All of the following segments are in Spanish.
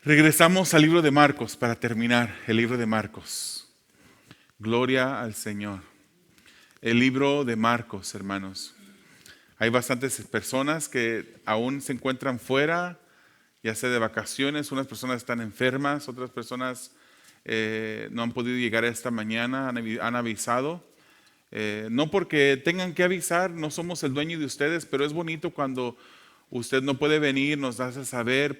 Regresamos al libro de Marcos para terminar, el libro de Marcos. Gloria al Señor. El libro de Marcos, hermanos. Hay bastantes personas que aún se encuentran fuera, ya sea de vacaciones. Unas personas están enfermas, otras personas no han podido llegar esta mañana, han avisado. No porque tengan que avisar, no somos el dueño de ustedes, pero es bonito cuando usted no puede venir, nos hace saber,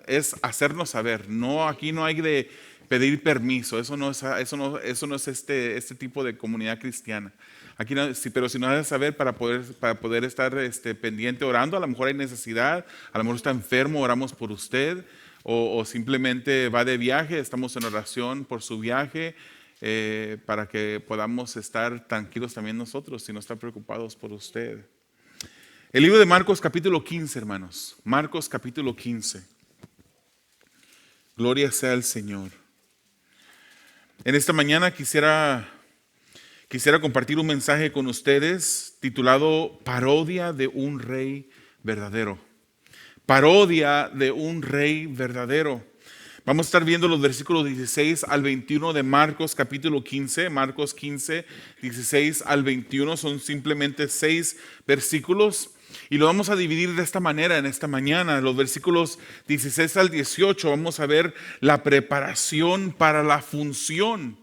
es hacernos saber. No, aquí no hay de pedir permiso, eso no es este tipo de comunidad cristiana. Aquí no, sí, pero si nos hace saber para poder estar pendiente orando, a lo mejor hay necesidad, a lo mejor está enfermo, oramos por usted, o simplemente va de viaje, estamos en oración por su viaje. Para que podamos estar tranquilos también nosotros y no estar preocupados por usted. El libro de Marcos capítulo 15, hermanos. Marcos capítulo 15. Gloria sea al Señor. En esta mañana quisiera compartir un mensaje con ustedes titulado Parodia de un rey verdadero. Parodia de un rey verdadero. Vamos a estar viendo los versículos 16 al 21 de Marcos capítulo 15. Marcos 15, 16 al 21 son simplemente 6 versículos. Y lo vamos a dividir de esta manera en esta mañana. Los versículos 16 al 18 vamos a ver la preparación para la función.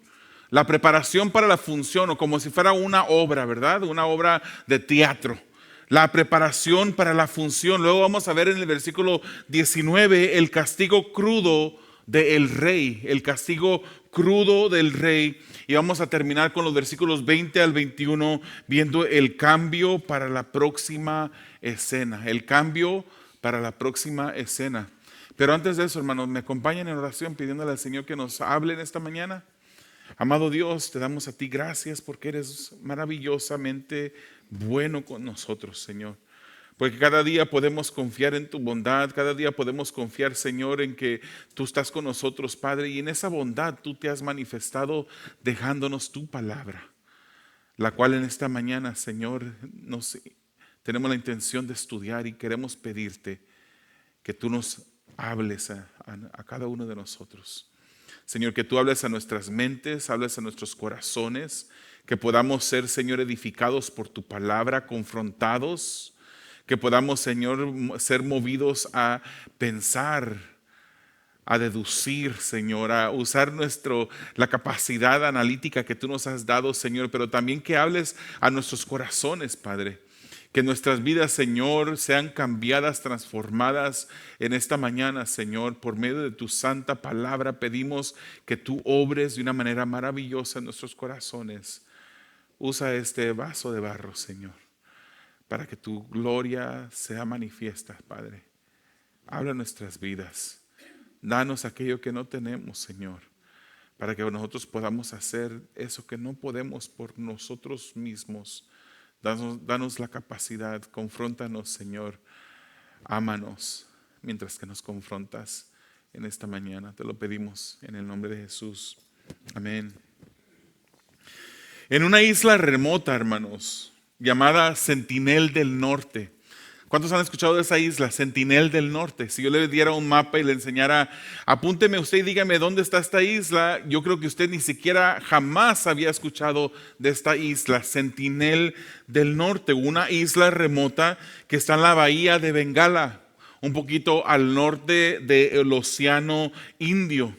La preparación para la función, o como si fuera una obra, ¿verdad? Una obra de teatro. La preparación para la función. Luego vamos a ver en el versículo 19 el castigo crudo del rey, el castigo crudo del rey. Y vamos a terminar con los versículos 20 al 21 viendo el cambio para la próxima escena. El cambio para la próxima escena. Pero antes de eso, hermanos, me acompañan en oración pidiéndole al Señor que nos hable en esta mañana. Amado Dios, te damos a ti gracias porque eres maravillosamente bueno con nosotros, Señor. Porque cada día podemos confiar en tu bondad, cada día podemos confiar, Señor, en que tú estás con nosotros, Padre, y en esa bondad tú te has manifestado dejándonos tu palabra, la cual en esta mañana, Señor, tenemos la intención de estudiar y queremos pedirte que tú nos hables a cada uno de nosotros. Señor, que tú hables a nuestras mentes, hables a nuestros corazones, que podamos ser, Señor, edificados por tu palabra, confrontados, que podamos, Señor, ser movidos a pensar, a deducir, Señor, a usar la capacidad analítica que tú nos has dado, Señor, pero también que hables a nuestros corazones, Padre. Que nuestras vidas, Señor, sean cambiadas, transformadas en esta mañana, Señor. Por medio de tu santa palabra pedimos que tú obres de una manera maravillosa en nuestros corazones. Usa este vaso de barro, Señor, para que tu gloria sea manifiesta, Padre. Habla nuestras vidas. Danos aquello que no tenemos, Señor, para que nosotros podamos hacer eso que no podemos por nosotros mismos. Danos la capacidad, confróntanos, Señor. Ámanos mientras que nos confrontas en esta mañana. Te lo pedimos en el nombre de Jesús. Amén. En una isla remota, hermanos, llamada Sentinel del Norte. ¿Cuántos han escuchado de esa isla, Sentinel del Norte? Si yo le diera un mapa y le enseñara, apúnteme usted y dígame dónde está esta isla, yo creo que usted ni siquiera jamás había escuchado de esta isla, Sentinel del Norte, una isla remota que está en la bahía de Bengala, un poquito al norte del Océano Indio.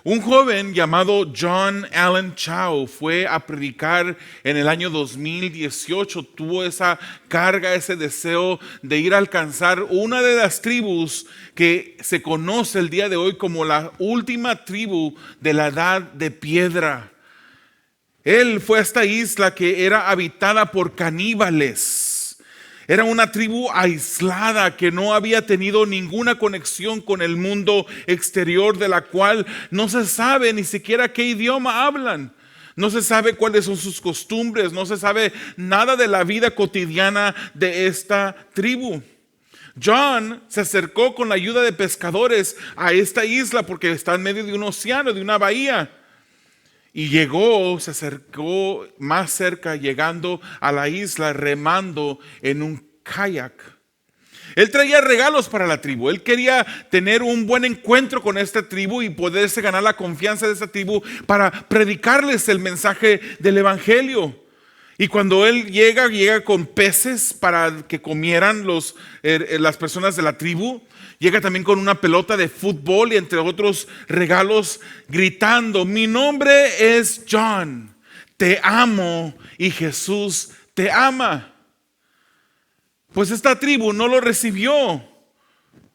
Un joven llamado John Allen Chau fue a predicar en el año 2018. Tuvo esa carga, ese deseo de ir a alcanzar una de las tribus que se conoce el día de hoy como la última tribu de la Edad de Piedra. Él fue a esta isla que era habitada por caníbales. Era una tribu aislada que no había tenido ninguna conexión con el mundo exterior, de la cual no se sabe ni siquiera qué idioma hablan. No se sabe cuáles son sus costumbres, no se sabe nada de la vida cotidiana de esta tribu. John se acercó con la ayuda de pescadores a esta isla porque está en medio de un océano, de una bahía. Y se acercó más cerca, llegando a la isla remando en un kayak. Él traía regalos para la tribu. Él quería tener un buen encuentro con esta tribu y poderse ganar la confianza de esta tribu para predicarles el mensaje del evangelio. Y cuando él llega con peces para que comieran las personas de la tribu. Llega también con una pelota de fútbol y entre otros regalos, gritando: mi nombre es John, te amo y Jesús te ama. Pues esta tribu no lo recibió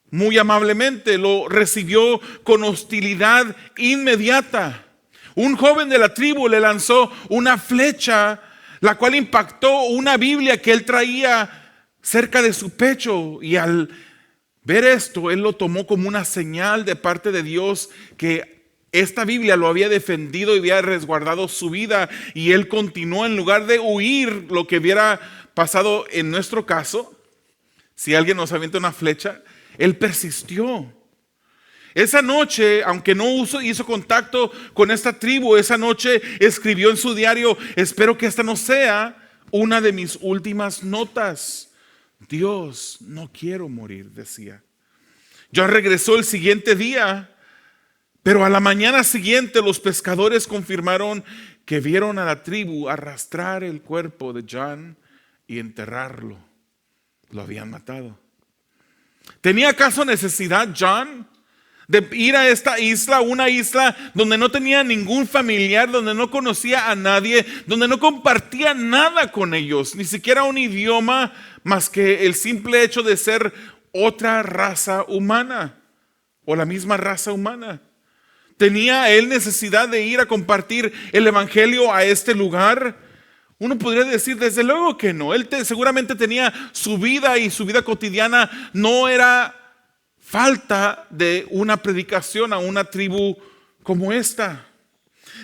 muy amablemente, lo recibió con hostilidad inmediata. Un joven de la tribu le lanzó una flecha, la cual impactó una Biblia que él traía cerca de su pecho, y al ver esto, él lo tomó como una señal de parte de Dios que esta Biblia lo había defendido y había resguardado su vida, y él continuó en lugar de huir lo que hubiera pasado en nuestro caso. Si alguien nos avienta una flecha, él persistió. Esa noche, aunque no hizo contacto con esta tribu, esa noche escribió en su diario: espero que esta no sea una de mis últimas notas. Dios, no quiero morir, decía. John regresó el siguiente día, pero a la mañana siguiente los pescadores confirmaron que vieron a la tribu arrastrar el cuerpo de John y enterrarlo. Lo habían matado. ¿Tenía acaso necesidad John de ir a esta isla, una isla donde no tenía ningún familiar, donde no conocía a nadie, donde no compartía nada con ellos, ni siquiera un idioma, más que el simple hecho de ser otra raza humana o la misma raza humana? ¿Tenía él necesidad de ir a compartir el evangelio a este lugar? Uno podría decir, desde luego que no. Él seguramente tenía su vida, y su vida cotidiana no era falta de una predicación a una tribu como esta.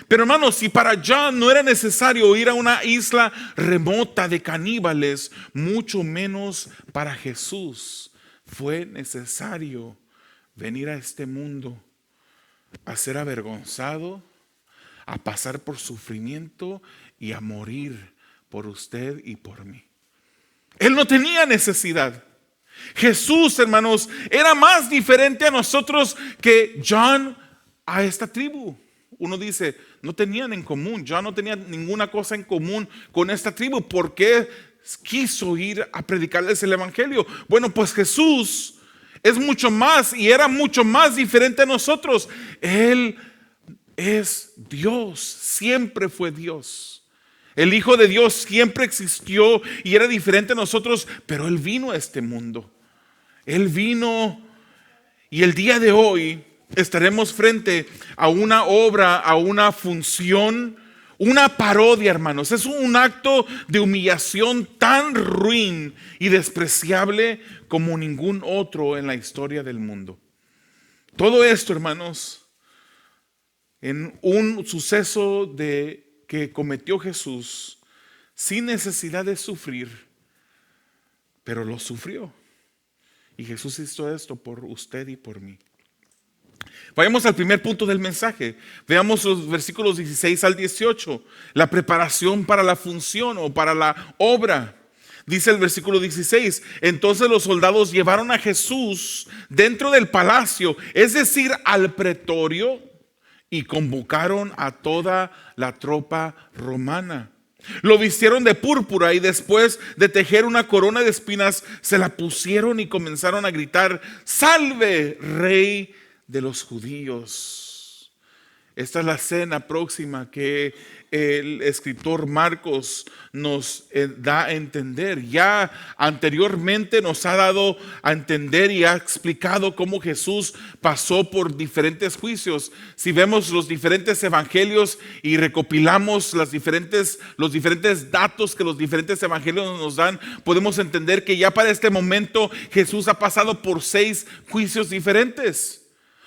Pero hermanos, si para John no era necesario ir a una isla remota de caníbales, mucho menos para Jesús fue necesario venir a este mundo a ser avergonzado, a pasar por sufrimiento y a morir por usted y por mí. Él no tenía necesidad. Jesús, hermanos, era más diferente a nosotros que John a esta tribu. Uno dice, no tenían en común. John no tenía ninguna cosa en común con esta tribu. ¿Por qué quiso ir a predicarles el evangelio? Bueno, pues Jesús es mucho más y era mucho más diferente a nosotros. Él es Dios, siempre fue Dios. El Hijo de Dios siempre existió y era diferente a nosotros, pero Él vino a este mundo. Él vino, y el día de hoy estaremos frente a una obra, a una función, una parodia, hermanos. Es un acto de humillación tan ruin y despreciable como ningún otro en la historia del mundo. Todo esto, hermanos, en un suceso que cometió Jesús sin necesidad de sufrir, pero lo sufrió. Y Jesús hizo esto por usted y por mí. Vayamos al primer punto del mensaje. Veamos los versículos 16 al 18. La preparación para la función o para la obra. Dice el versículo 16: entonces los soldados llevaron a Jesús dentro del palacio, es decir, al pretorio, y convocaron a toda la tropa romana. Lo vistieron de púrpura y después de tejer una corona de espinas, se la pusieron y comenzaron a gritar: ¡Salve, Rey de los judíos! Esta es la escena próxima que el escritor Marcos nos da a entender. Ya anteriormente nos ha dado a entender y ha explicado cómo Jesús pasó por diferentes juicios. Si vemos los diferentes evangelios y recopilamos los diferentes datos que los diferentes evangelios nos dan, podemos entender que ya para este momento Jesús ha pasado por 6 juicios diferentes.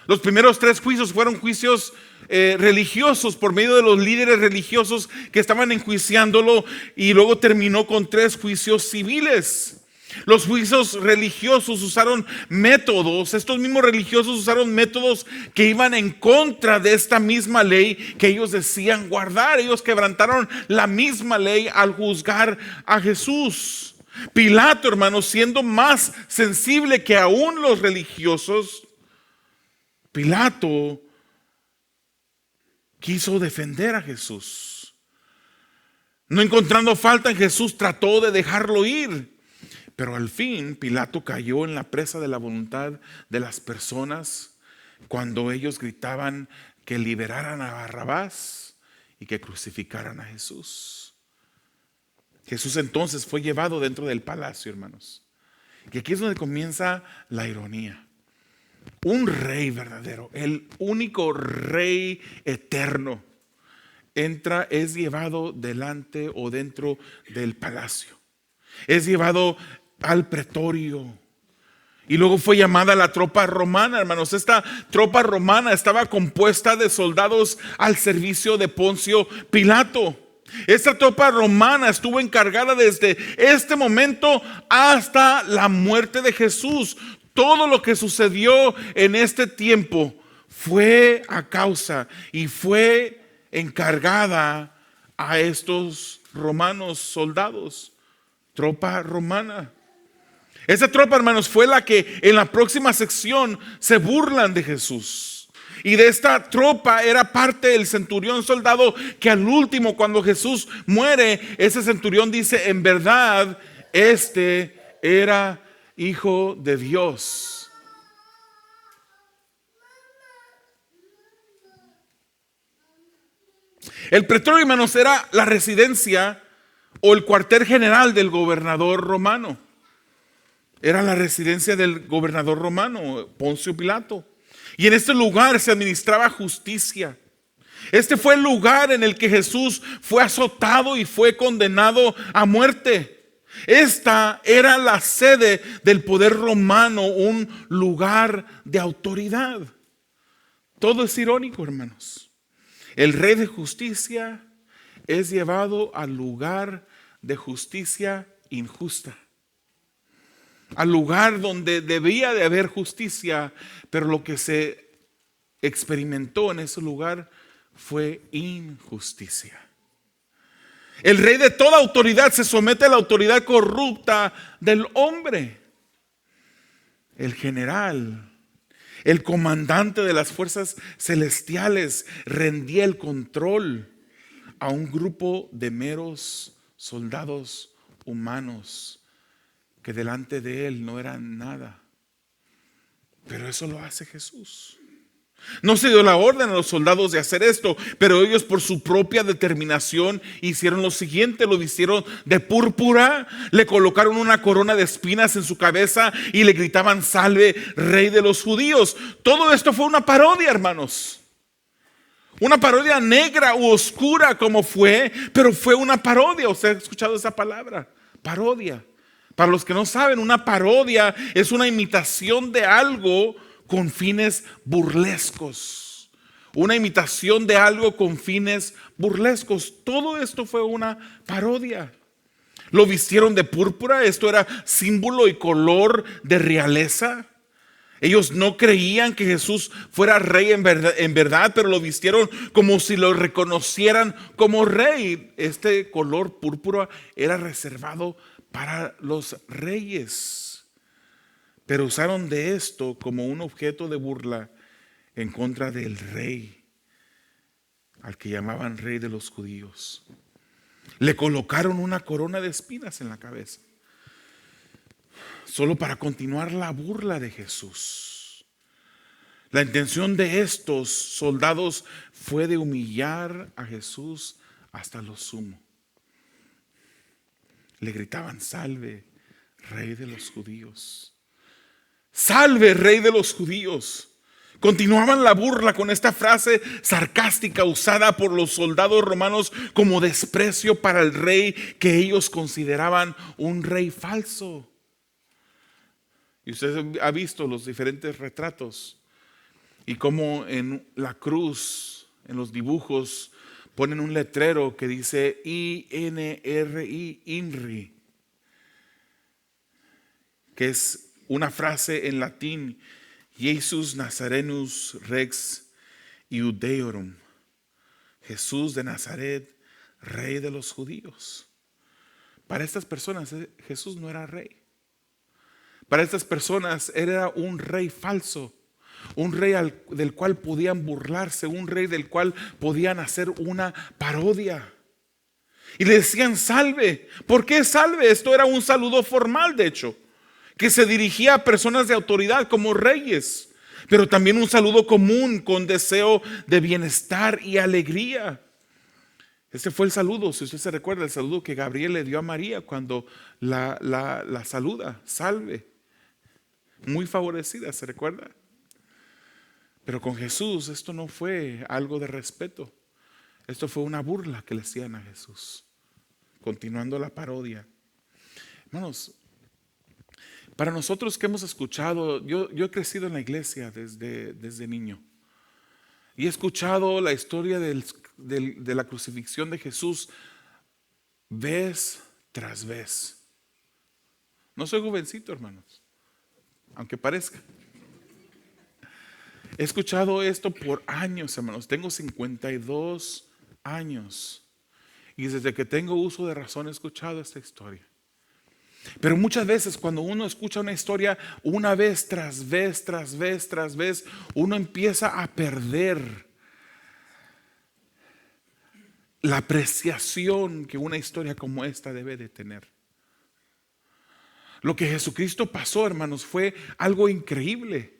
Los primeros 3 juicios fueron juicios religiosos por medio de los líderes religiosos que estaban enjuiciándolo, y luego terminó con 3 juicios civiles. Los juicios religiosos usaron métodos, estos mismos religiosos usaron métodos que iban en contra de esta misma ley que ellos decían guardar. Ellos quebrantaron la misma ley al juzgar a Jesús. Pilato, hermanos, siendo más sensible que aún los religiosos, Pilato quiso defender a Jesús. No encontrando falta en Jesús, trató de dejarlo ir. Pero al fin Pilato cayó en la presa de la voluntad de las personas cuando ellos gritaban que liberaran a Barrabás y que crucificaran a Jesús. Jesús entonces fue llevado dentro del palacio, hermanos. Y aquí es donde comienza la ironía. Un rey verdadero, el único rey eterno, es llevado delante o dentro del palacio. Es llevado al pretorio. Y luego fue llamada la tropa romana, hermanos. Esta tropa romana estaba compuesta de soldados al servicio de Poncio Pilato. Esta tropa romana estuvo encargada desde este momento hasta la muerte de Jesús. Todo lo que sucedió en este tiempo fue a causa y fue encargada a estos romanos soldados, tropa romana. Esa tropa, hermanos, fue la que en la próxima sección se burlan de Jesús. Y de esta tropa era parte el centurión soldado que al último, cuando Jesús muere, ese centurión dice: en verdad, este era hijo de Dios. El pretorio, hermanos, era la residencia o el cuartel general del gobernador romano. Era la residencia del gobernador romano, Poncio Pilato. Y en este lugar se administraba justicia. Este fue el lugar en el que Jesús fue azotado y fue condenado a muerte. Esta era la sede del poder romano, un lugar de autoridad. Todo es irónico, hermanos. El rey de justicia es llevado al lugar de justicia injusta. Al lugar donde debía de haber justicia, pero lo que se experimentó en ese lugar fue injusticia. El rey de toda autoridad se somete a la autoridad corrupta del hombre. El general, el comandante de las fuerzas celestiales, rendía el control a un grupo de meros soldados humanos que delante de él no eran nada. Pero eso lo hace Jesús. No se dio la orden a los soldados de hacer esto, pero ellos por su propia determinación hicieron lo siguiente: lo vistieron de púrpura, le colocaron una corona de espinas en su cabeza y le gritaban: salve, rey de los judíos. Todo esto fue una parodia, hermanos. Una parodia negra u oscura como fue, pero fue una parodia. ¿Usted ha escuchado esa palabra? Parodia. Para los que no saben, una parodia es una imitación de algo con fines burlescos. Una imitación de algo con fines burlescos. Todo esto fue una parodia. Lo vistieron de púrpura. Esto era símbolo y color de realeza. Ellos no creían que Jesús fuera rey en verdad, pero lo vistieron como si lo reconocieran como rey. Este color púrpura era reservado para los reyes, pero usaron de esto como un objeto de burla en contra del rey, al que llamaban rey de los judíos. Le colocaron una corona de espinas en la cabeza, solo para continuar la burla de Jesús. La intención de estos soldados fue de humillar a Jesús hasta lo sumo. Le gritaban: salve, rey de los judíos. Salve, rey de los judíos. Continuaban la burla con esta frase sarcástica usada por los soldados romanos como desprecio para el rey que ellos consideraban un rey falso. Y usted ha visto los diferentes retratos y cómo en la cruz, en los dibujos, ponen un letrero que dice INRI, INRI, que es una frase en latín: Jesus Nazarenus Rex Iudeorum. Jesús de Nazaret, rey de los judíos. Para estas personas Jesús no era rey. Para estas personas era un rey falso, un rey del cual podían burlarse, un rey del cual podían hacer una parodia. Y le decían salve. ¿Por qué salve? Esto era un saludo formal, de hecho, que se dirigía a personas de autoridad como reyes, pero también un saludo común con deseo de bienestar y alegría. Este fue el saludo, si usted se recuerda, el saludo que Gabriel le dio a María cuando la saluda, salve. Muy favorecida, ¿se recuerda? Pero con Jesús esto no fue algo de respeto. Esto fue una burla que le hacían a Jesús. Continuando la parodia. Hermanos, para nosotros que hemos escuchado, yo he crecido en la iglesia desde niño. Y he escuchado la historia de la crucifixión de Jesús vez tras vez. No soy jovencito, hermanos, aunque parezca. He escuchado esto por años, hermanos. Tengo 52 años. Y desde que tengo uso de razón he escuchado esta historia. Pero muchas veces cuando uno escucha una historia una vez tras vez, tras vez, tras vez, uno empieza a perder la apreciación que una historia como esta debe de tener. Lo que Jesucristo pasó, hermanos, fue algo increíble.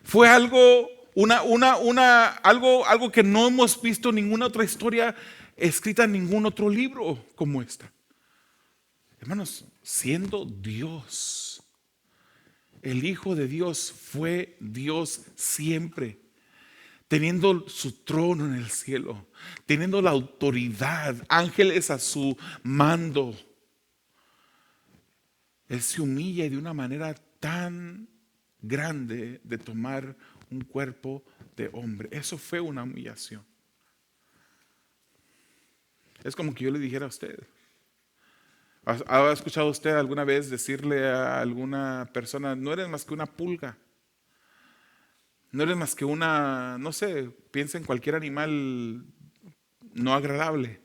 Fue algo que no hemos visto en ninguna otra historia escrita en ningún otro libro como esta. Hermanos, siendo Dios, el Hijo de Dios fue Dios siempre, teniendo su trono en el cielo, teniendo la autoridad, ángeles a su mando. Él se humilla de una manera tan grande de tomar un cuerpo de hombre. Eso fue una humillación. Es como que yo le dijera a usted, ¿ha escuchado usted alguna vez decirle a alguna persona, no eres más que una pulga? No eres más que una, no sé, piensa en cualquier animal no agradable.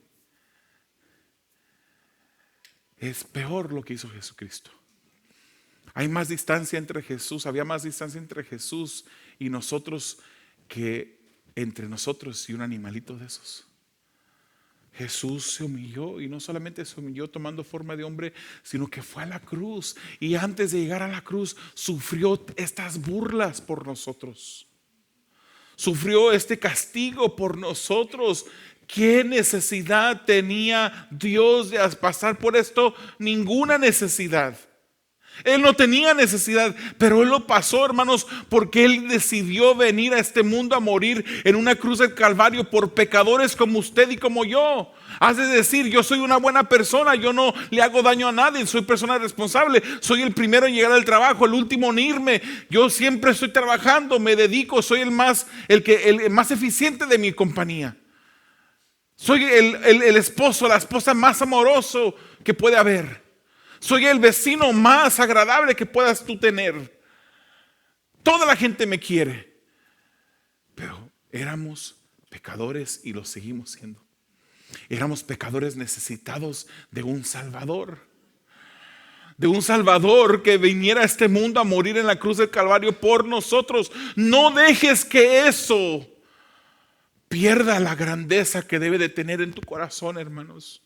Es peor lo que hizo Jesucristo. Hay más distancia entre Jesús, había más distancia entre Jesús y nosotros que entre nosotros y un animalito de esos. Jesús se humilló y no solamente se humilló tomando forma de hombre, sino que fue a la cruz y antes de llegar a la cruz sufrió estas burlas por nosotros. Sufrió este castigo por nosotros. ¿Qué necesidad tenía Dios de pasar por esto? Ninguna necesidad. Él no tenía necesidad, pero Él lo pasó, hermanos, porque Él decidió venir a este mundo a morir en una cruz del Calvario por pecadores como usted y como yo. Has de decir, yo soy una buena persona, yo no le hago daño a nadie, soy persona responsable, soy el primero en llegar al trabajo, el último en irme, yo siempre estoy trabajando, me dedico, soy el más eficiente de mi compañía. Soy el esposo, la esposa más amoroso que puede haber. Soy el vecino más agradable que puedas tú tener. Toda la gente me quiere. Pero éramos pecadores y lo seguimos siendo. Éramos pecadores necesitados de un Salvador. De un Salvador que viniera a este mundo a morir en la cruz del Calvario por nosotros. No dejes que eso pierda la grandeza que debe de tener en tu corazón, hermanos.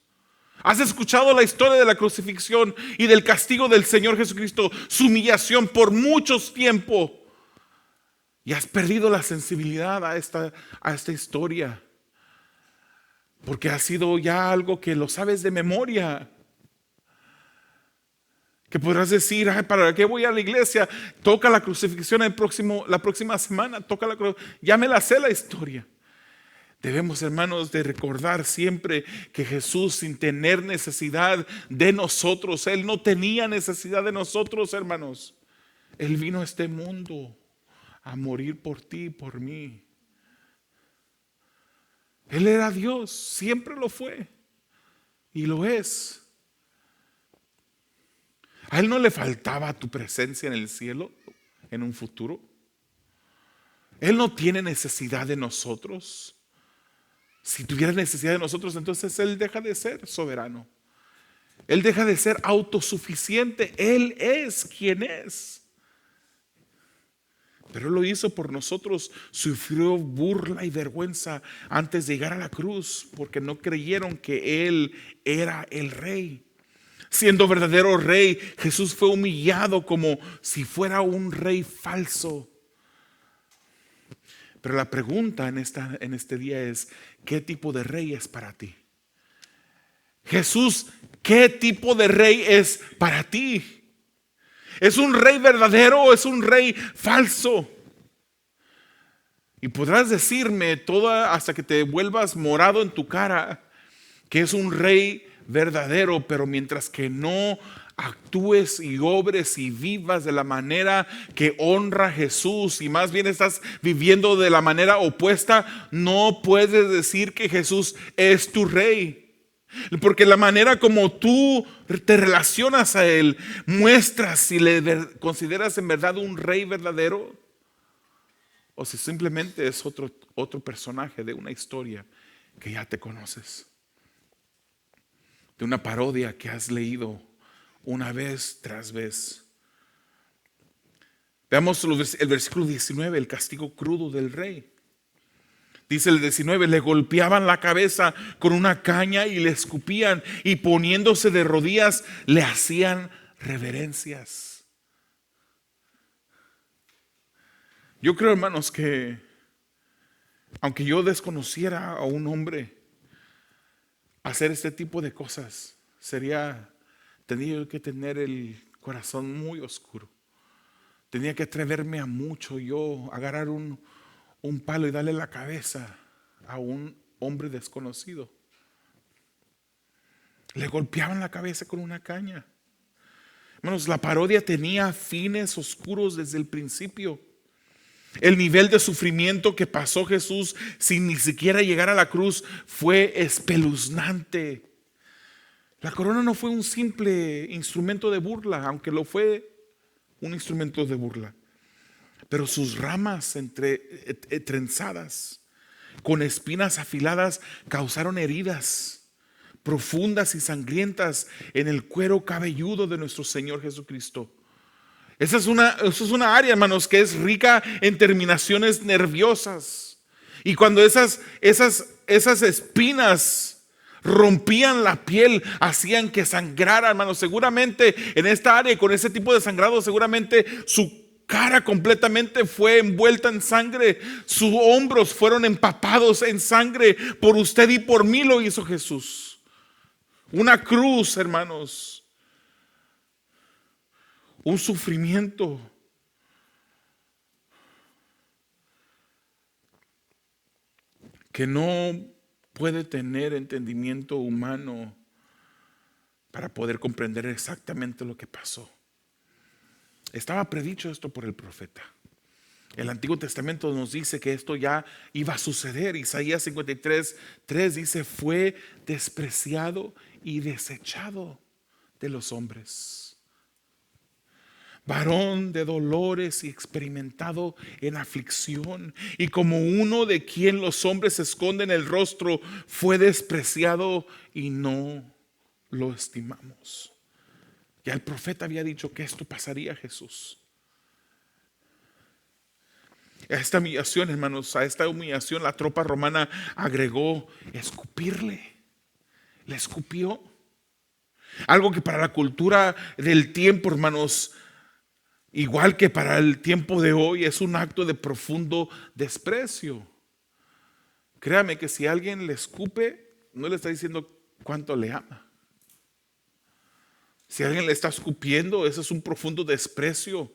¿Has escuchado la historia de la crucifixión y del castigo del Señor Jesucristo, su humillación por mucho tiempo? Y has perdido la sensibilidad a esta historia, porque ha sido ya algo que lo sabes de memoria. Que podrás decir, ay, ¿para qué voy a la iglesia? Toca la crucifixión la próxima semana, ya me la sé la historia. Debemos, hermanos, de recordar siempre que Jesús, sin tener necesidad de nosotros, Él no tenía necesidad de nosotros, hermanos. Él vino a este mundo a morir por ti y por mí. Él era Dios, siempre lo fue y lo es. ¿A Él no le faltaba tu presencia en el cielo en un futuro? Él no tiene necesidad de nosotros. Si tuviera necesidad de nosotros, entonces Él deja de ser soberano. Él deja de ser autosuficiente. Él es quien es. Pero Él lo hizo por nosotros. Sufrió burla y vergüenza antes de llegar a la cruz, porque no creyeron que Él era el Rey. Siendo verdadero Rey, Jesús fue humillado como si fuera un rey falso. Pero la pregunta en este día es: ¿qué tipo de rey es para ti? Jesús, ¿qué tipo de rey es para ti? ¿Es un rey verdadero o es un rey falso? Y podrás decirme toda hasta que te vuelvas morado en tu cara que es un rey verdadero, pero mientras que no actúes y obres y vivas de la manera que honra a Jesús, y más bien estás viviendo de la manera opuesta, no puedes decir que Jesús es tu rey. Porque la manera como tú te relacionas a Él muestra si le consideras en verdad un rey verdadero o si simplemente es otro personaje de una historia que ya te conoces, de una parodia que has leído una vez tras vez. Veamos el versículo 19, el castigo crudo del rey. Dice el 19: le golpeaban la cabeza con una caña y le escupían, y poniéndose de rodillas le hacían reverencias. Yo creo, hermanos, que aunque yo desconociera a un hombre hacer este tipo de cosas, tenía que tener el corazón muy oscuro. Tenía que atreverme a mucho, yo agarrar un palo y darle la cabeza a un hombre desconocido. Le golpeaban la cabeza con una caña. Hermanos, la parodia tenía fines oscuros desde el principio. El nivel de sufrimiento que pasó Jesús sin ni siquiera llegar a la cruz fue espeluznante. La corona no fue un simple instrumento de burla, aunque lo fue un instrumento de burla. Pero sus ramas trenzadas con espinas afiladas causaron heridas profundas y sangrientas en el cuero cabelludo de nuestro Señor Jesucristo. Esa es una área, hermanos, que es rica en terminaciones nerviosas. Y cuando esas espinas rompían la piel, hacían que sangrara, hermanos. Seguramente en esta área, con ese tipo de sangrado, seguramente su cara completamente fue envuelta en sangre. Sus hombros fueron empapados en sangre. Por usted y por mí lo hizo Jesús. Una cruz, hermanos. Un sufrimiento. Que no puede tener entendimiento humano para poder comprender exactamente lo que pasó. Estaba predicho esto por el profeta. El Antiguo Testamento nos dice que esto ya iba a suceder. Isaías 53:3 dice: fue despreciado y desechado de los hombres, varón de dolores y experimentado en aflicción, y como uno de quien los hombres esconden el rostro, fue despreciado y no lo estimamos. Ya el profeta había dicho que esto pasaría a Jesús. A esta humillación, hermanos, a esta humillación la tropa romana agregó escupirle. Le escupió. Algo que para la cultura del tiempo, hermanos, igual que para el tiempo de hoy, es un acto de profundo desprecio. Créame que si alguien le escupe, no le está diciendo cuánto le ama. Si alguien le está escupiendo, eso es un profundo desprecio.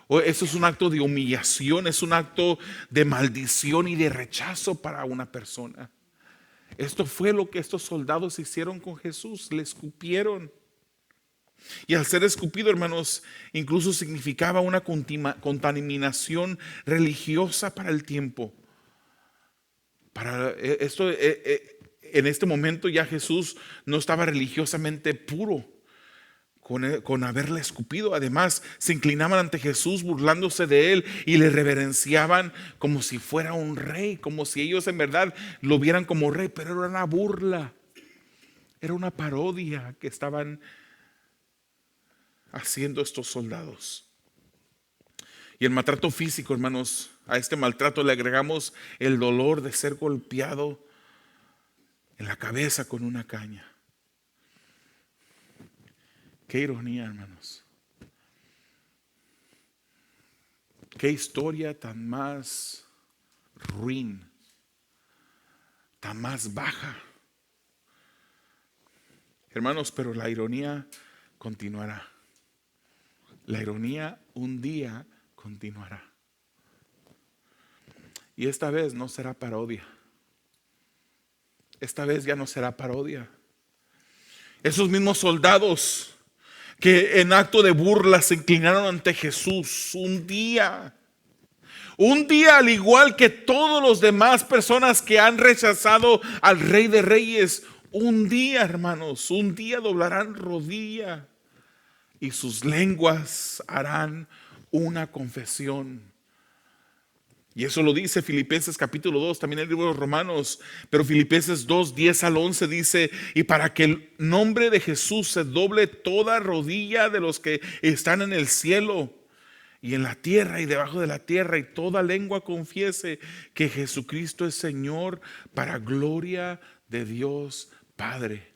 O eso es un acto de humillación, es un acto de maldición y de rechazo para una persona. Esto fue lo que estos soldados hicieron con Jesús, le escupieron. Y al ser escupido, hermanos, incluso significaba una contaminación religiosa para el tiempo. Para esto, en este momento ya Jesús no estaba religiosamente puro con haberle escupido. Además, se inclinaban ante Jesús burlándose de él y le reverenciaban como si fuera un rey, como si ellos en verdad lo vieran como rey, pero era una burla. Era una parodia que estaban haciendo estos soldados. Y el maltrato físico, hermanos, a este maltrato le agregamos el dolor de ser golpeado en la cabeza con una caña. Qué ironía, hermanos. Qué historia tan más ruin, tan más baja. Hermanos, pero la ironía continuará. La ironía un día continuará. Y esta vez no será parodia. Esta vez ya no será parodia. Esos mismos soldados que en acto de burla se inclinaron ante Jesús un día al igual que todos los demás personas que han rechazado al Rey de Reyes, un día, hermanos, un día doblarán rodilla y sus lenguas harán una confesión. Y eso lo dice Filipenses capítulo 2, también el libro de Romanos, pero Filipenses 2, 10 al 11 dice: y para que el nombre de Jesús se doble toda rodilla de los que están en el cielo y en la tierra y debajo de la tierra, y toda lengua confiese que Jesucristo es Señor, para gloria de Dios Padre.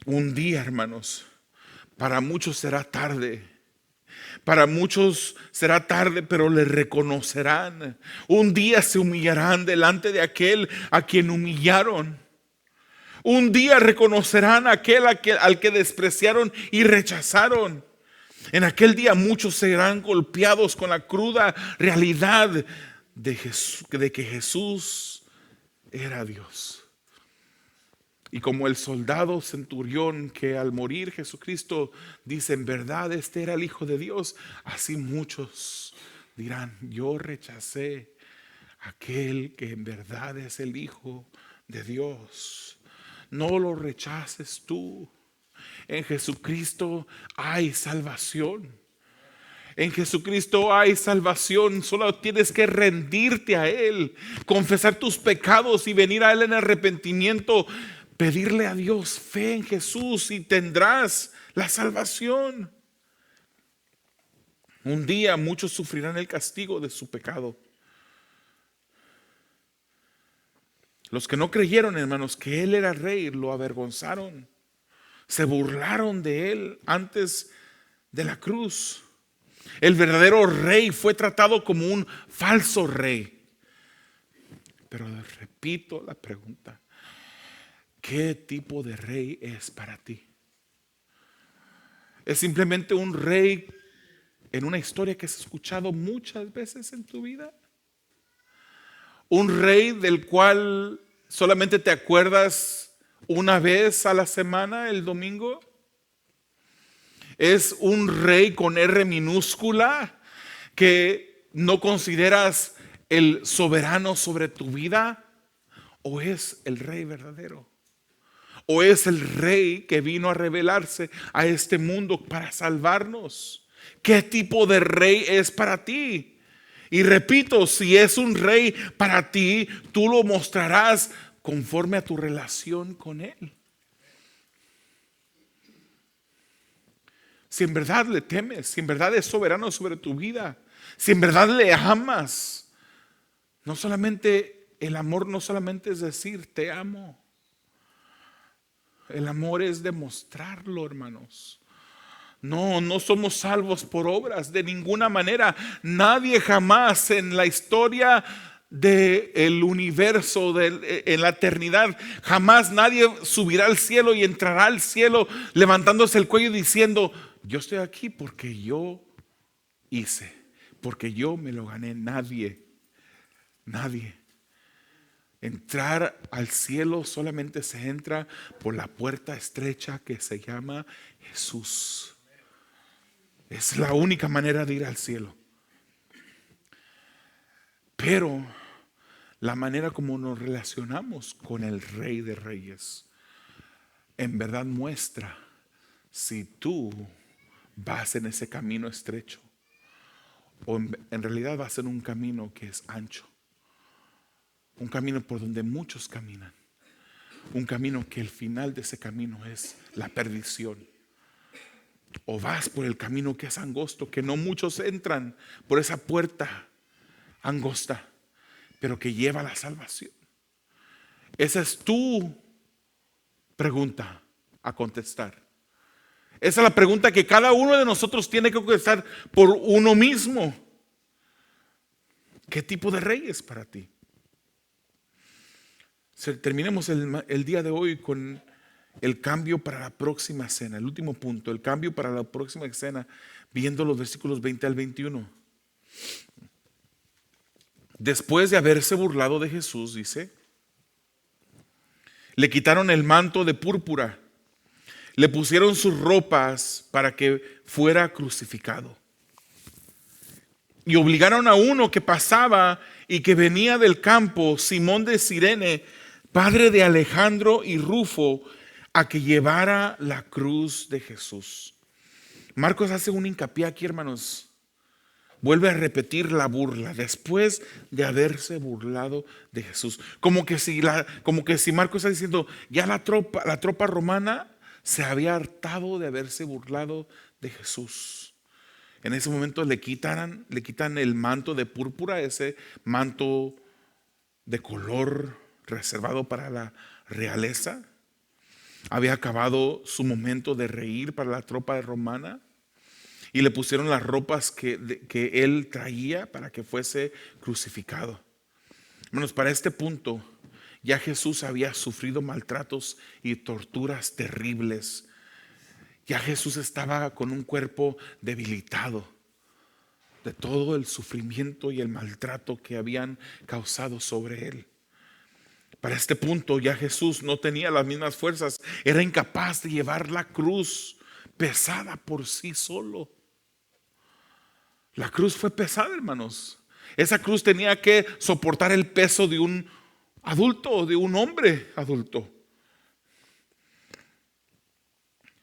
Un día, hermanos, para muchos será tarde. Para muchos será tarde, pero le reconocerán. Un día se humillarán delante de aquel a quien humillaron. Un día reconocerán a aquel al que despreciaron y rechazaron. En aquel día muchos serán golpeados con la cruda realidad de que Jesús era Dios. Y como el soldado centurión que al morir Jesucristo dice: en verdad este era el Hijo de Dios, así muchos dirán: yo rechacé a aquel que en verdad es el Hijo de Dios. No lo rechaces tú. En Jesucristo hay salvación. En Jesucristo hay salvación. Solo tienes que rendirte a Él, confesar tus pecados y venir a Él en arrepentimiento. Pedirle a Dios fe en Jesús y tendrás la salvación. Un día muchos sufrirán el castigo de su pecado. Los que no creyeron, hermanos, que Él era rey, lo avergonzaron. Se burlaron de Él antes de la cruz. El verdadero rey fue tratado como un falso rey. Pero repito la pregunta: ¿qué tipo de rey es para ti? ¿Es simplemente un rey en una historia que has escuchado muchas veces en tu vida? ¿Un rey del cual solamente te acuerdas una vez a la semana, el domingo? ¿Es un rey con R minúscula que no consideras el soberano sobre tu vida? ¿O es el rey verdadero? ¿O es el rey que vino a revelarse a este mundo para salvarnos? ¿Qué tipo de rey es para ti? Y repito, si es un rey para ti, tú lo mostrarás conforme a tu relación con Él. Si en verdad le temes, si en verdad es soberano sobre tu vida, si en verdad le amas, no solamente el amor, no solamente es decir te amo. El amor es demostrarlo, hermanos. No somos salvos por obras de ninguna manera. Nadie jamás en la historia del universo, en la eternidad, jamás nadie subirá al cielo y entrará al cielo levantándose el cuello y diciendo: yo estoy aquí porque yo hice, porque yo me lo gané. Nadie. Entrar al cielo solamente se entra por la puerta estrecha que se llama Jesús. Es la única manera de ir al cielo. Pero la manera como nos relacionamos con el Rey de Reyes en verdad muestra si tú vas en ese camino estrecho o en realidad vas en un camino que es ancho. Un camino por donde muchos caminan. un camino que el final de ese camino es la perdición. O vas por el camino que es angosto, que no muchos entran por esa puerta angosta, pero que lleva a la salvación. Esa es tu pregunta a contestar. Esa es la pregunta que cada uno de nosotros tiene que contestar por uno mismo. ¿Qué tipo de rey es para ti? Terminemos el día de hoy con el cambio para la próxima cena. El último punto, el cambio para la próxima cena, viendo los versículos 20 al 21. Después de haberse burlado de Jesús, dice, le quitaron el manto de púrpura, le pusieron sus ropas para que fuera crucificado. Y obligaron a uno que pasaba y que venía del campo, Simón de Cirene, padre de Alejandro y Rufo, a que llevara la cruz de Jesús. Marcos hace un hincapié aquí, hermanos. Vuelve a repetir la burla después de haberse burlado de Jesús. Como que si Marcos está diciendo, ya la tropa romana se había hartado de haberse burlado de Jesús. En ese momento le quitan el manto de púrpura, ese manto de color reservado para la realeza. Había acabado su momento de reír para la tropa romana y le pusieron las ropas que él traía para que fuese crucificado. Hermanos, para este punto ya Jesús había sufrido maltratos y torturas terribles. Ya Jesús estaba con un cuerpo debilitado de todo el sufrimiento y el maltrato que habían causado sobre él. Para este punto ya Jesús no tenía las mismas fuerzas, era incapaz de llevar la cruz pesada por sí solo. La cruz fue pesada, hermanos. Esa cruz tenía que soportar el peso de un adulto, de un hombre adulto.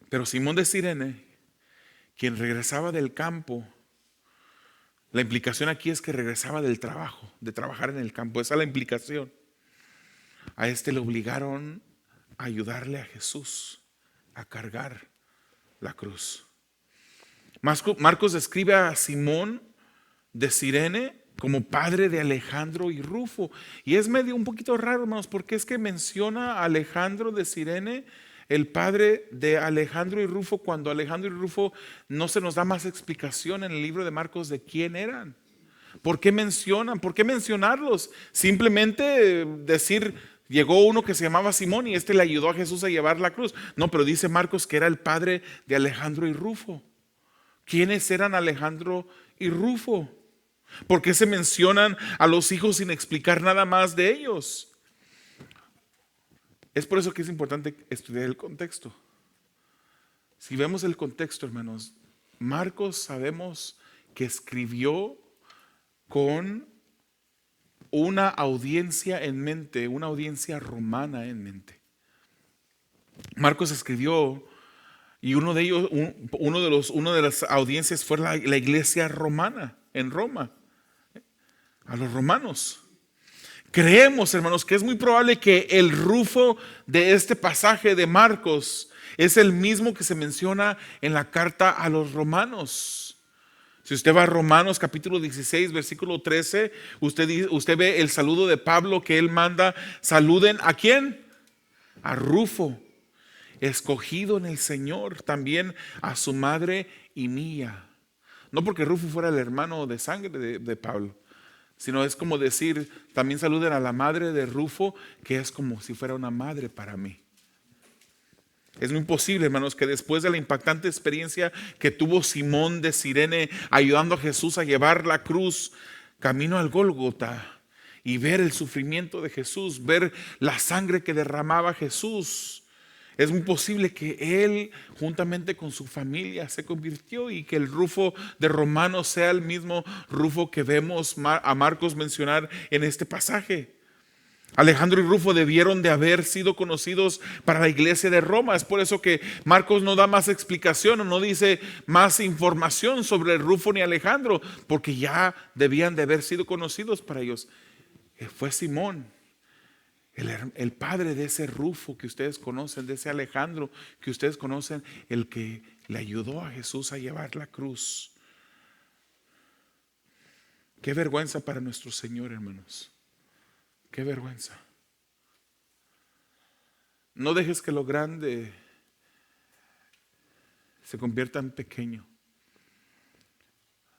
Pero Simón de Cirene, quien regresaba del campo, la implicación aquí es que regresaba del trabajo, de trabajar en el campo. Esa es la implicación. A este le obligaron a ayudarle a Jesús a cargar la cruz. Marcos describe a Simón de Cirene como padre de Alejandro y Rufo. Y es medio un poquito raro, hermanos, porque es que menciona a Alejandro de Cirene, el padre de Alejandro y Rufo, cuando Alejandro y Rufo no se nos da más explicación en el libro de Marcos de quién eran. ¿Por qué mencionan? ¿Por qué mencionarlos? Simplemente decir, llegó uno que se llamaba Simón y este le ayudó a Jesús a llevar la cruz. No, pero dice Marcos que era el padre de Alejandro y Rufo. ¿Quiénes eran Alejandro y Rufo? ¿Por qué se mencionan a los hijos sin explicar nada más de ellos? Es por eso que es importante estudiar el contexto. Si vemos el contexto, hermanos, Marcos sabemos que escribió con una audiencia en mente, una audiencia romana en mente. Marcos escribió y uno de ellos, una de las audiencias fue la iglesia romana en Roma, a los romanos. Creemos, hermanos, que es muy probable que el Rufo de este pasaje de Marcos es el mismo que se menciona en la carta a los romanos. Si usted va a Romanos capítulo 16, versículo 13, usted ve el saludo de Pablo que él manda. Saluden ¿a quién? A Rufo, escogido en el Señor, también a su madre y mía. No porque Rufo fuera el hermano de sangre de Pablo, sino es como decir, también saluden a la madre de Rufo, que es como si fuera una madre para mí. Es muy posible, hermanos, que después de la impactante experiencia que tuvo Simón de Cirene ayudando a Jesús a llevar la cruz camino al Gólgota y ver el sufrimiento de Jesús, ver la sangre que derramaba Jesús, es muy posible que él juntamente con su familia se convirtió y que el Rufo de Romanos sea el mismo Rufo que vemos a Marcos mencionar en este pasaje. Alejandro y Rufo debieron de haber sido conocidos para la iglesia de Roma. Es por eso que Marcos no da más explicación o no dice más información sobre Rufo ni Alejandro, porque ya debían de haber sido conocidos para ellos. Fue Simón El padre de ese Rufo que ustedes conocen, de ese Alejandro que ustedes conocen, el que le ayudó a Jesús a llevar la cruz. Qué vergüenza para nuestro Señor, hermanos. Qué vergüenza. No dejes que lo grande se convierta en pequeño.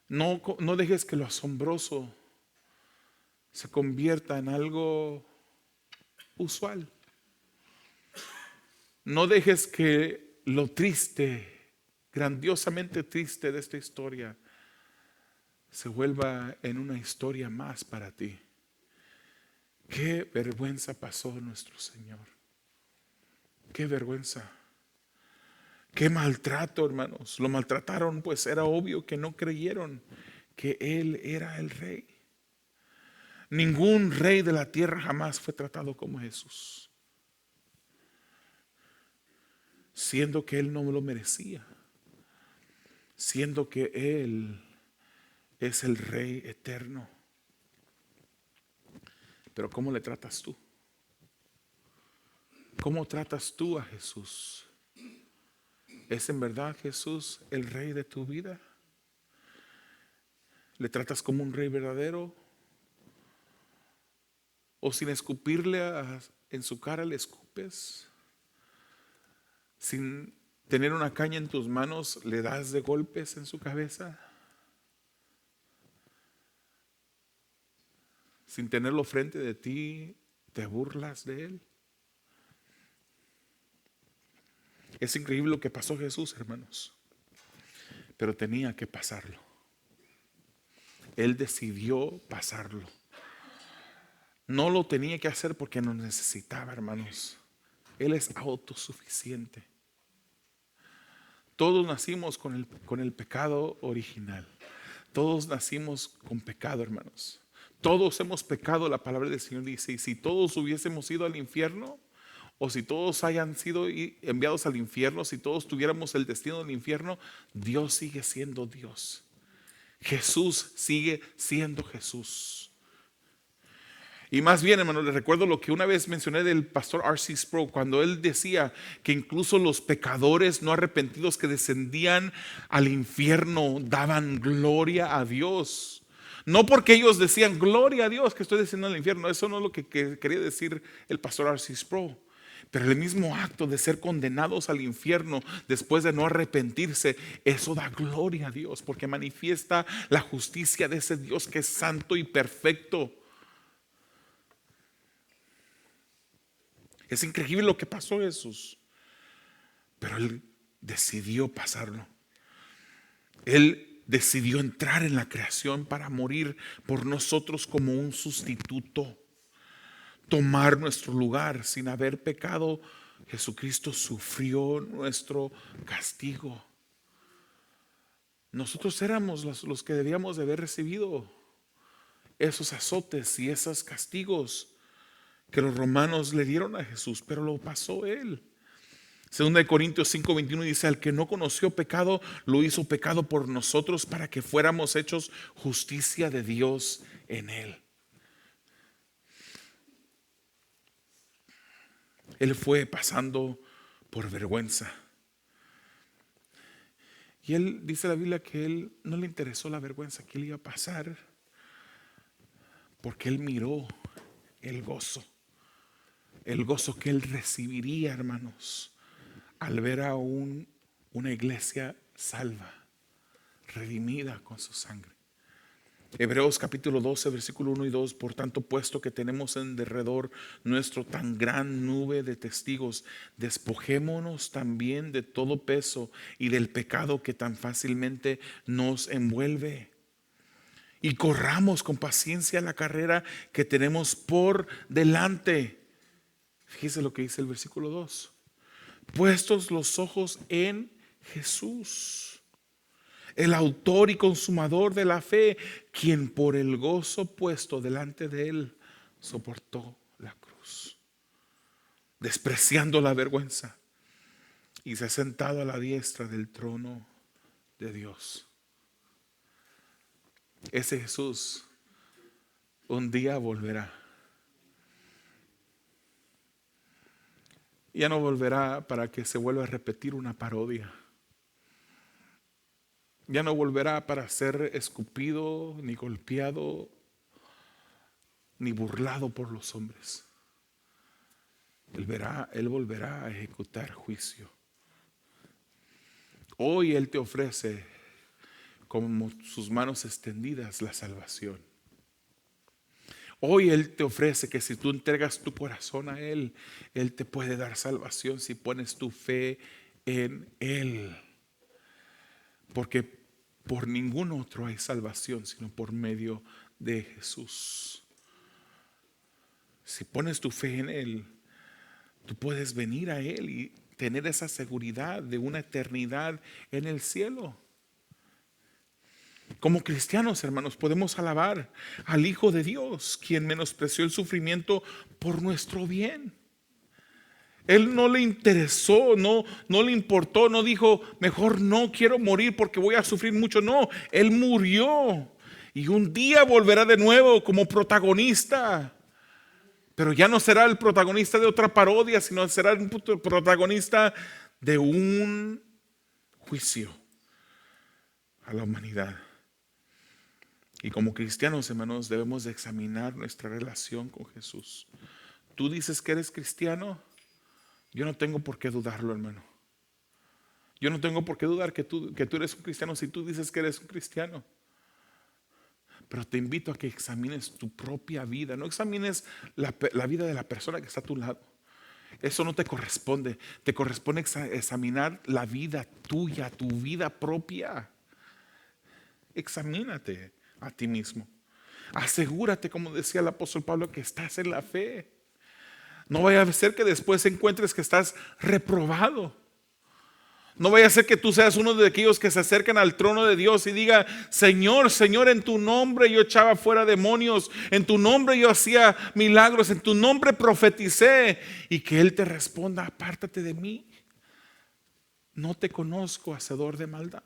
No dejes que lo asombroso se convierta en algo usual. No dejes que lo triste, grandiosamente triste de esta historia, se vuelva en una historia más para ti. Qué vergüenza pasó nuestro Señor. Qué vergüenza. Qué maltrato, hermanos. Lo maltrataron, pues era obvio que no creyeron que Él era el rey. Ningún rey de la tierra jamás fue tratado como Jesús, siendo que Él no lo merecía, siendo que Él es el Rey eterno. Pero ¿cómo le tratas tú? ¿Cómo tratas tú a Jesús? ¿Es en verdad Jesús el Rey de tu vida? ¿Le tratas como un rey verdadero? ¿O sin escupirle en su cara le escupes? ¿Sin tener una caña en tus manos le das de golpes en su cabeza? ¿Sin tenerlo frente de ti te burlas de él? Es increíble lo que pasó Jesús, hermanos, pero tenía que pasarlo. Él decidió pasarlo. No lo tenía que hacer porque nos necesitaba, hermanos. Él es autosuficiente. Todos nacimos con el pecado original. Todos nacimos con pecado, hermanos. Todos hemos pecado, la palabra del Señor dice. Y si todos hubiésemos ido al infierno, o si todos hayan sido enviados al infierno, si todos tuviéramos el destino del infierno, Dios sigue siendo Dios. Jesús sigue siendo Jesús. Y más bien, hermano, les recuerdo lo que una vez mencioné del pastor R.C. Sproul, cuando él decía que incluso los pecadores no arrepentidos que descendían al infierno daban gloria a Dios. No porque ellos decían gloria a Dios que estoy descendiendo al infierno, eso no es lo que quería decir el pastor R.C. Sproul. Pero el mismo acto de ser condenados al infierno después de no arrepentirse, eso da gloria a Dios, porque manifiesta la justicia de ese Dios que es santo y perfecto. Es increíble lo que pasó Jesús, pero Él decidió pasarlo. Él decidió entrar en la creación para morir por nosotros como un sustituto, tomar nuestro lugar sin haber pecado. Jesucristo sufrió nuestro castigo. Nosotros éramos los que debíamos de haber recibido esos azotes y esos castigos que los romanos le dieron a Jesús, pero lo pasó Él. Segunda de Corintios 5:21 dice: al que no conoció pecado, lo hizo pecado por nosotros para que fuéramos hechos justicia de Dios en Él. Él fue pasando por vergüenza. Y Él dice la Biblia que Él no le interesó la vergüenza que Él iba a pasar, porque Él miró el gozo que Él recibiría, hermanos, al ver a una iglesia salva, redimida con su sangre. Hebreos capítulo 12, versículo 1 y 2: por tanto, puesto que tenemos en derredor nuestro tan gran nube de testigos, despojémonos también de todo peso y del pecado que tan fácilmente nos envuelve, y corramos con paciencia la carrera que tenemos por delante. Fíjese lo que dice el versículo 2: puestos los ojos en Jesús, el autor y consumador de la fe, quien por el gozo puesto delante de él soportó la cruz, despreciando la vergüenza, y se ha sentado a la diestra del trono de Dios. Ese Jesús un día volverá. ya no volverá para que se vuelva a repetir una parodia. Ya no volverá para ser escupido, ni golpeado, ni burlado por los hombres. Él volverá a ejecutar juicio. Hoy Él te ofrece, como sus manos extendidas, la salvación. Hoy Él te ofrece que si tú entregas tu corazón a Él, Él te puede dar salvación si pones tu fe en Él. Porque por ningún otro hay salvación sino por medio de Jesús. Si pones tu fe en Él, tú puedes venir a Él y tener esa seguridad de una eternidad en el cielo. Como cristianos, hermanos, podemos alabar al Hijo de Dios, quien menospreció el sufrimiento por nuestro bien. Él no le interesó, no le importó, no dijo, mejor no quiero morir porque voy a sufrir mucho. No, Él murió y un día volverá de nuevo como protagonista. Pero ya no será el protagonista de otra parodia, sino será el protagonista de un juicio a la humanidad. Y como cristianos, hermanos, debemos de examinar nuestra relación con Jesús. Tú dices que eres cristiano, yo no tengo por qué dudarlo, hermano. Yo no tengo por qué dudar que tú eres un cristiano si tú dices que eres un cristiano. Pero te invito a que examines tu propia vida. No examines la vida de la persona que está a tu lado. Eso no te corresponde. Te corresponde examinar la vida tuya, tu vida propia. Examínate a ti mismo. Asegúrate, como decía el apóstol Pablo, que estás en la fe. No vaya a ser que después encuentres que estás reprobado. No vaya a ser que tú seas uno de aquellos que se acercan al trono de Dios y diga, Señor, Señor, en tu nombre yo echaba fuera demonios, en tu nombre yo hacía milagros, en tu nombre profeticé. Y que Él te responda, apártate de mí. No te conozco, hacedor de maldad.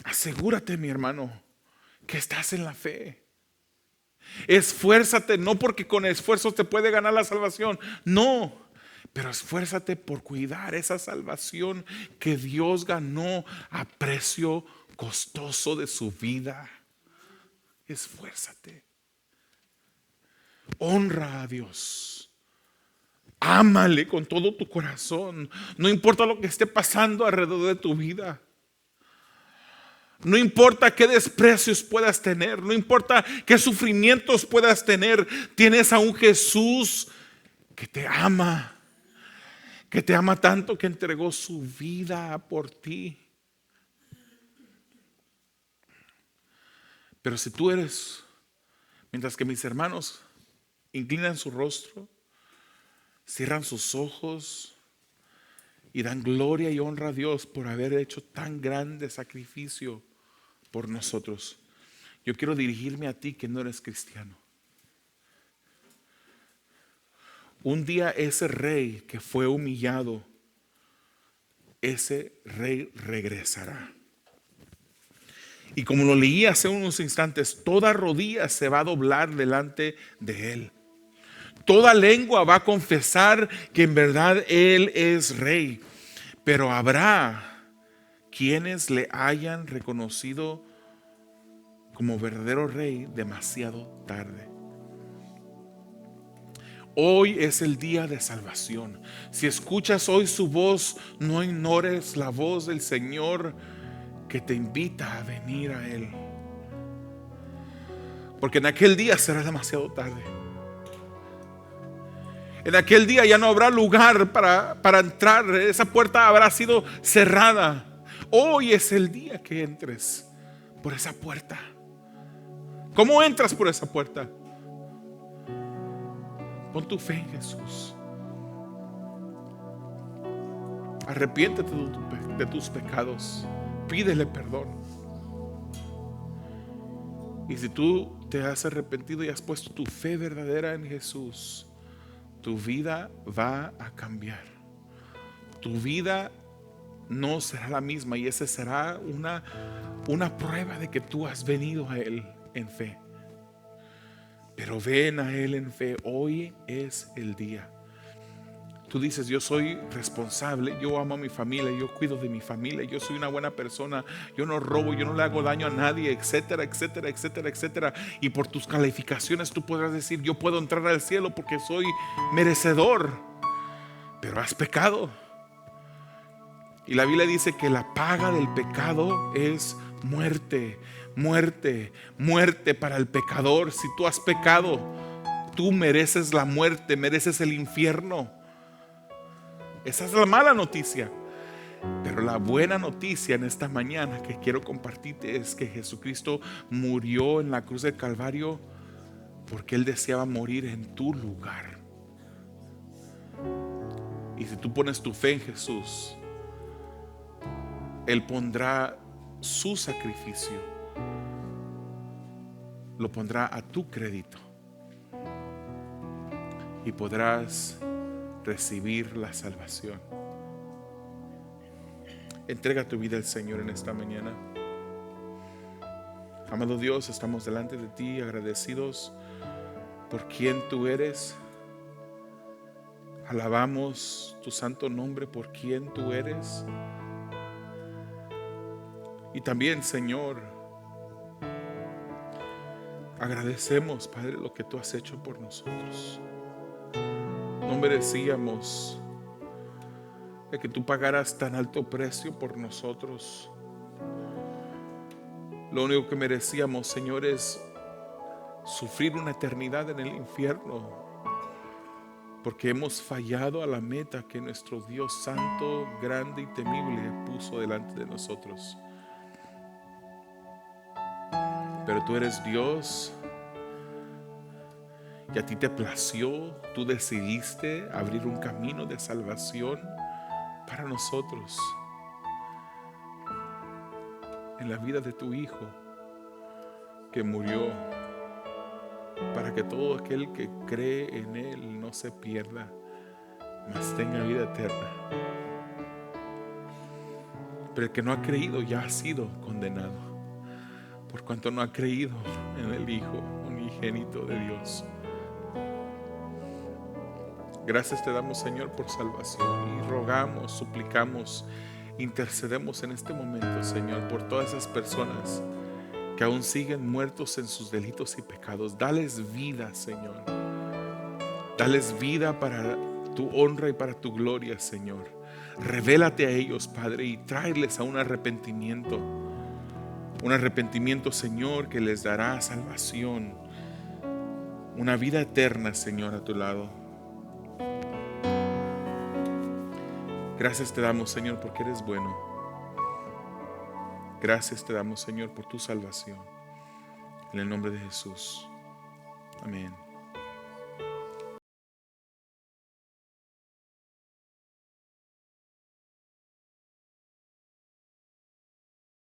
Asegúrate, mi hermano, que estás en la fe. Esfuérzate, no porque con esfuerzos te puede ganar la salvación, no. Pero esfuérzate por cuidar esa salvación que Dios ganó a precio costoso de su vida. Esfuérzate. Honra a Dios. Ámale con todo tu corazón. No importa lo que esté pasando alrededor de tu vida. No importa qué desprecios puedas tener. No importa qué sufrimientos puedas tener. Tienes a un Jesús que te ama. Que te ama tanto que entregó su vida por ti. Pero si tú eres, mientras que mis hermanos inclinan su rostro, cierran sus ojos y dan gloria y honra a Dios por haber hecho tan grande sacrificio por nosotros, yo quiero dirigirme a ti que no eres cristiano. Un día ese rey que fue humillado, ese rey regresará. Y como lo leí hace unos instantes, toda rodilla se va a doblar delante de Él. Toda lengua va a confesar que en verdad Él es rey. Pero habrá quienes le hayan reconocido como verdadero rey demasiado tarde. Hoy es el día de salvación. Si escuchas hoy su voz, no ignores la voz del Señor que te invita a venir a Él. Porque en aquel día será demasiado tarde. En aquel día ya no habrá lugar para entrar. Esa puerta habrá sido cerrada. Hoy es el día que entres por esa puerta. ¿Cómo entras por esa puerta? Pon tu fe en Jesús. Arrepiéntete de tus pecados. Pídele perdón. Y si tú te has arrepentido y has puesto tu fe verdadera en Jesús, tu vida va a cambiar. Tu vida no será la misma y esa será una prueba de que tú has venido a Él en fe. Pero ven a Él en fe. Hoy es el día. Tú dices, yo soy responsable, yo amo a mi familia, yo cuido de mi familia, yo soy una buena persona, yo no robo, yo no le hago daño a nadie, etcétera, etcétera, etcétera, etcétera. Y por tus calificaciones tú podrás decir, yo puedo entrar al cielo porque soy merecedor. Pero has pecado. Y la Biblia dice que la paga del pecado es muerte, muerte, muerte para el pecador. Si tú has pecado, tú mereces la muerte, mereces el infierno. Esa es la mala noticia. Pero la buena noticia en esta mañana que quiero compartirte es que Jesucristo murió en la cruz del Calvario porque Él deseaba morir en tu lugar. Y si tú pones tu fe en Jesús, Él pondrá su sacrificio, lo pondrá a tu crédito y podrás recibir la salvación. Entrega tu vida al Señor en esta mañana. Amado Dios, estamos delante de ti agradecidos por quien tú eres. Alabamos tu santo nombre por quien tú eres. Y también, Señor, agradecemos, Padre, lo que tú has hecho por nosotros. No merecíamos de que tú pagaras tan alto precio por nosotros. Lo único que merecíamos, Señor, es sufrir una eternidad en el infierno, porque hemos fallado a la meta que nuestro Dios santo, grande y temible puso delante de nosotros. Pero tú eres Dios y a ti te plació, tú decidiste abrir un camino de salvación para nosotros en la vida de tu Hijo que murió para que todo aquel que cree en Él no se pierda, mas tenga vida eterna. Pero el que no ha creído ya ha sido condenado, por cuanto no ha creído en el Hijo unigénito de Dios. Gracias te damos, Señor, por salvación, y rogamos, suplicamos, intercedemos en este momento, Señor, por todas esas personas que aún siguen muertos en sus delitos y pecados. Dales vida, Señor. Dales vida para tu honra y para tu gloria, Señor. Revélate a ellos, Padre, y tráeles a un arrepentimiento. Un arrepentimiento, Señor, que les dará salvación. Una vida eterna, Señor, a tu lado. Gracias te damos, Señor, porque eres bueno. Gracias te damos, Señor, por tu salvación. En el nombre de Jesús. Amén.